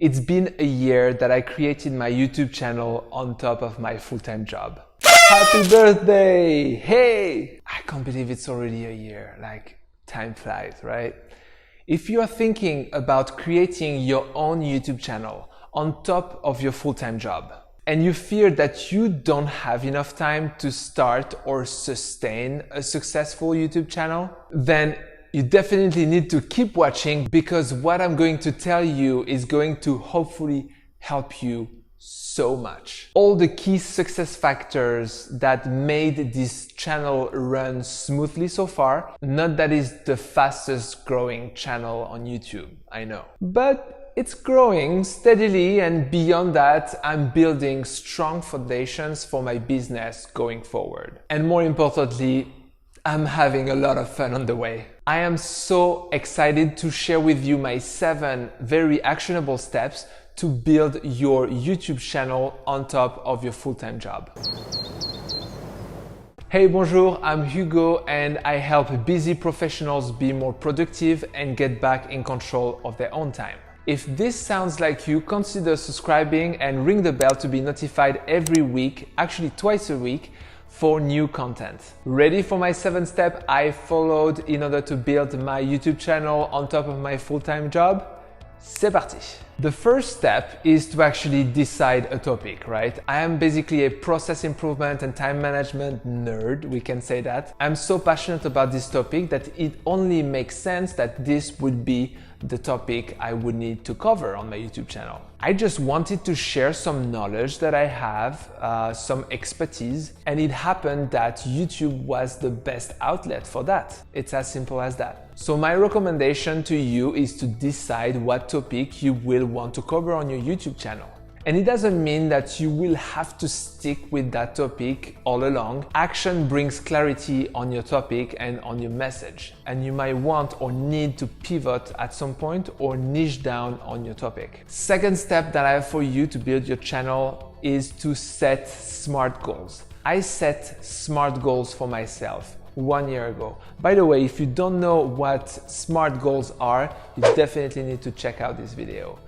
It's been a year that I created my YouTube channel on top of my full-time job. Happy birthday! Hey! I can't believe it's already a year. Like, time flies, right? If you are thinking about creating your own YouTube channel on top of your full-time job, and you fear that you don't have enough time to start or sustain a successful YouTube channel, then you definitely need to keep watching, because what I'm going to tell you is going to hopefully help you so much. All the key success factors that made this channel run smoothly so far. Not that it's the fastest growing channel on YouTube, I know. But it's growing steadily, and beyond that, I'm building strong foundations for my business going forward. And more importantly, I'm having a lot of fun on the way. I am so excited to share with you my 7 very actionable steps to build your YouTube channel on top of your full-time job. Hey, bonjour, I'm Hugo, and I help busy professionals be more productive and get back in control of their own time. If this sounds like you, consider subscribing and ring the bell to be notified every week, actually twice a week, for new content. Ready for my 7 step I followed in order to build my YouTube channel on top of my full-time job? C'est parti! The first step is to actually decide a topic, right? I am basically a process improvement and time management nerd, we can say that. I'm so passionate about this topic that it only makes sense that this would be the topic I would need to cover on my YouTube channel. I just wanted to share some knowledge that I have, some expertise, and it happened that YouTube was the best outlet for that. It's as simple as that. So my recommendation to you is to decide what topic you will want to cover on your YouTube channel. And it doesn't mean that you will have to stick with that topic all along. Action brings clarity on your topic and on your message. And you might want or need to pivot at some point or niche down on your topic. Second step that I have for you to build your channel is to set SMART goals. I set SMART goals for myself 1 year ago. By the way, if you don't know what SMART goals are, you definitely need to check out this video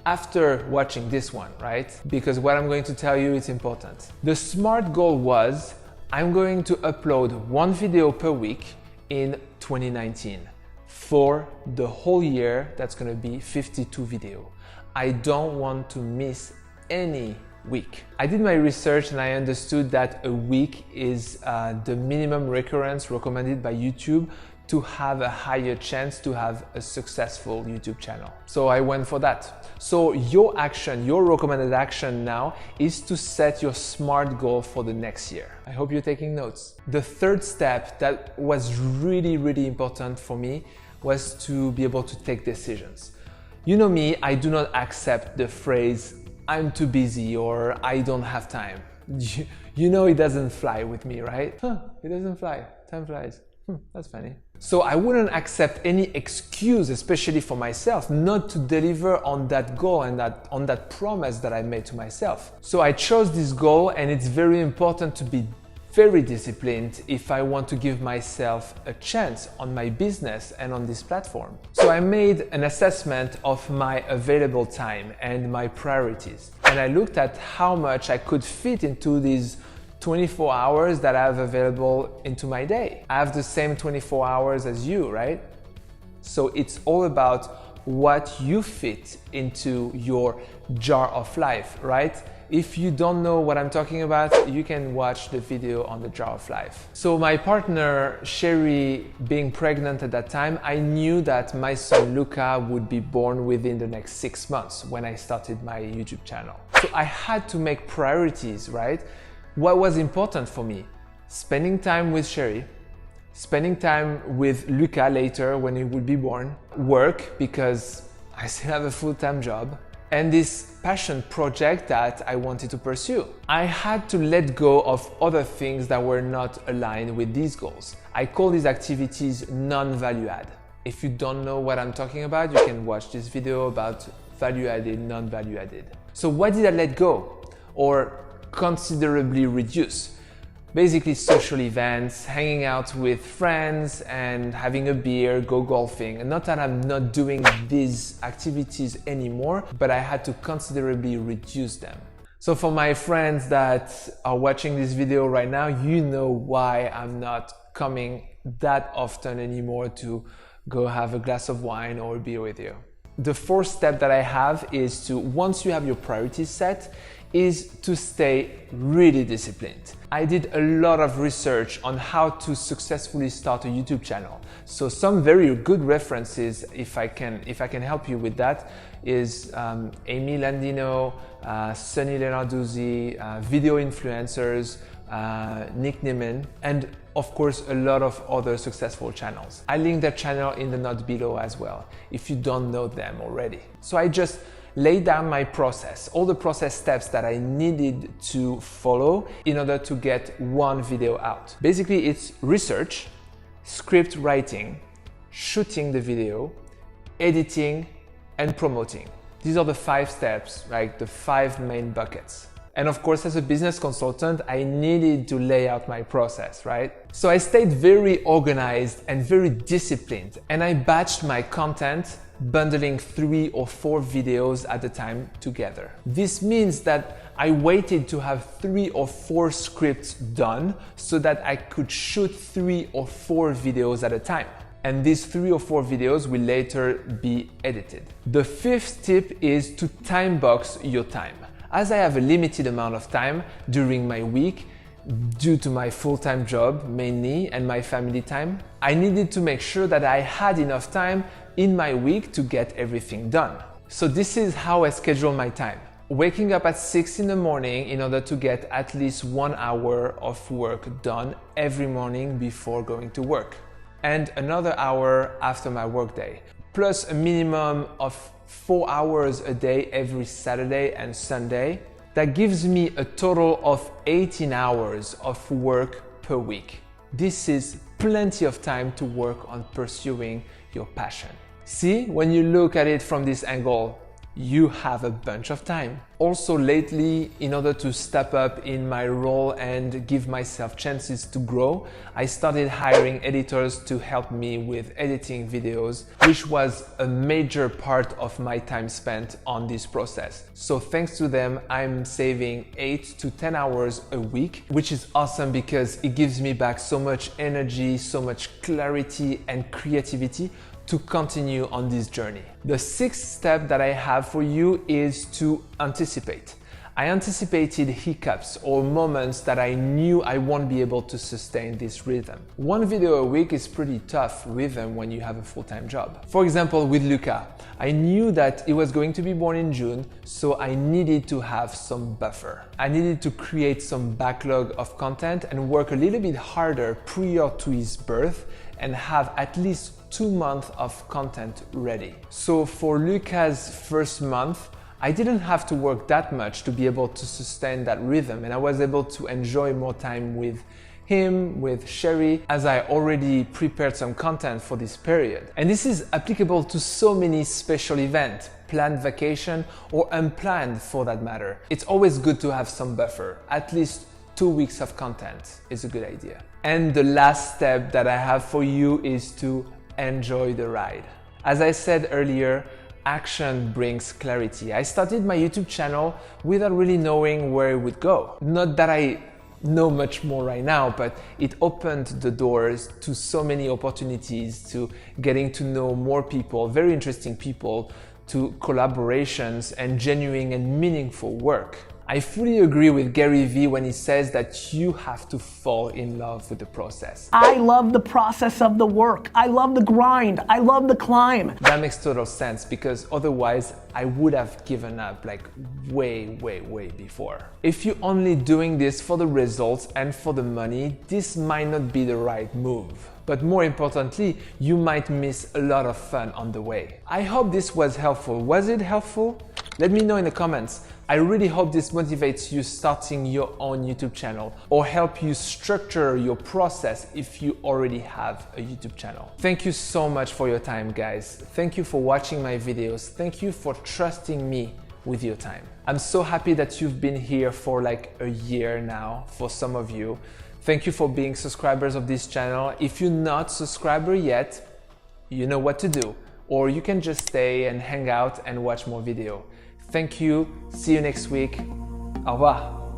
after watching this one, right? Because what I'm going to tell you is important. The SMART goal was, I'm going to upload 1 video per week in 2019. For the whole year, that's going to be 52 videos. I don't want to miss any week. I did my research and I understood that a week is the minimum recurrence recommended by YouTube to have a higher chance to have a successful YouTube channel. So I went for that. So your action, your recommended action now is to set your SMART goal for the next year. I hope you're taking notes. The third step that was really important for me was to be able to take decisions. You know me, I do not accept the phrase, I'm too busy or I don't have time. You know it doesn't fly with me, right? It doesn't fly, time flies. That's funny. So I wouldn't accept any excuse, especially for myself, not to deliver on that goal and on that promise that I made to myself. So I chose this goal, and it's very important to be very disciplined if I want to give myself a chance on my business and on this platform. So I made an assessment of my available time and my priorities. And I looked at how much I could fit into these 24 hours that I have available into my day. I have the same 24 hours as you, right? So it's all about what you fit into your jar of life, right? If you don't know what I'm talking about, you can watch the video on the jar of life. So my partner, Sherry, being pregnant at that time, I knew that my son Luca would be born within the next 6 months when I started my YouTube channel. So I had to make priorities, right? What was important for me? Spending time with Sherry, spending time with Luca later when he would be born, work because I still have a full-time job, and this passion project that I wanted to pursue. I had to let go of other things that were not aligned with these goals. I call these activities non-value add. If you don't know what I'm talking about, you can watch this video about value added, non-value added. So what did I let go or considerably reduce? Basically social events, hanging out with friends and having a beer, go golfing. And not that I'm not doing these activities anymore, but I had to considerably reduce them. So for my friends that are watching this video right now, you know why I'm not coming that often anymore to go have a glass of wine or a beer with you. The fourth step that I have is to, once you have your priorities set, is to stay really disciplined. I did a lot of research on how to successfully start a YouTube channel. So some very good references, if I can help you with that, is Amy Landino, Sunny Lenarduzzi, video influencers, Nick Niemann, and of course a lot of other successful channels. I link their channel in the note below as well, if you don't know them already. So I just laid down my process, all the process steps that I needed to follow in order to get one video out. Basically, it's research, script writing, shooting the video, editing, and promoting. These are the 5 steps, like the 5 main buckets. And of course, as a business consultant, I needed to lay out my process, right? So I stayed very organized and very disciplined, and I batched my content, bundling 3 or 4 videos at a time together. This means that I waited to have 3 or 4 scripts done so that I could shoot 3 or 4 videos at a time. And these 3 or 4 videos will later be edited. The 5th tip is to time box your time. As I have a limited amount of time during my week, due to my full-time job mainly and my family time, I needed to make sure that I had enough time in my week to get everything done. So this is how I schedule my time. Waking up at 6 in the morning in order to get at least 1 hour of work done every morning before going to work. And another hour after my workday, plus a minimum of 4 hours a day every Saturday and Sunday. That gives me a total of 18 hours of work per week. This is plenty of time to work on pursuing your passion. See, when you look at it from this angle, you have a bunch of time. Also lately, in order to step up in my role and give myself chances to grow, I started hiring editors to help me with editing videos, which was a major part of my time spent on this process. So thanks to them, I'm saving 8 to 10 hours a week, which is awesome because it gives me back so much energy, so much clarity and creativity to continue on this journey. The 6th step that I have for you is to anticipate. I anticipated hiccups or moments that I knew I won't be able to sustain this rhythm. 1 video a week is pretty tough rhythm when you have a full-time job. For example, with Luca, I knew that he was going to be born in June, so I needed to have some buffer. I needed to create some backlog of content and work a little bit harder prior to his birth and have at least 2 months of content ready. So for Luca's first month, I didn't have to work that much to be able to sustain that rhythm, and I was able to enjoy more time with him, with Sherry, as I already prepared some content for this period. And this is applicable to so many special events, planned vacation or unplanned for that matter. It's always good to have some buffer. At least 2 weeks of content is a good idea. And the last step that I have for you is to enjoy the ride. As I said earlier, action brings clarity. I started my YouTube channel without really knowing where it would go. Not that I know much more right now, but it opened the doors to so many opportunities, to getting to know more people, very interesting people, to collaborations and genuine and meaningful work. I fully agree with Gary Vee when he says that you have to fall in love with the process. I love the process of the work. I love the grind. I love the climb. That makes total sense because otherwise I would have given up like way before. If you're only doing this for the results and for the money, this might not be the right move. But more importantly, you might miss a lot of fun on the way. I hope this was helpful. Was it helpful? Let me know in the comments. I really hope this motivates you starting your own YouTube channel or help you structure your process if you already have a YouTube channel. Thank you so much for your time, guys. Thank you for watching my videos. Thank you for trusting me with your time. I'm so happy that you've been here for like a year now for some of you. Thank you for being subscribers of this channel. If you're not subscriber yet, you know what to do, or you can just stay and hang out and watch more video. Thank you. See you next week. Au revoir.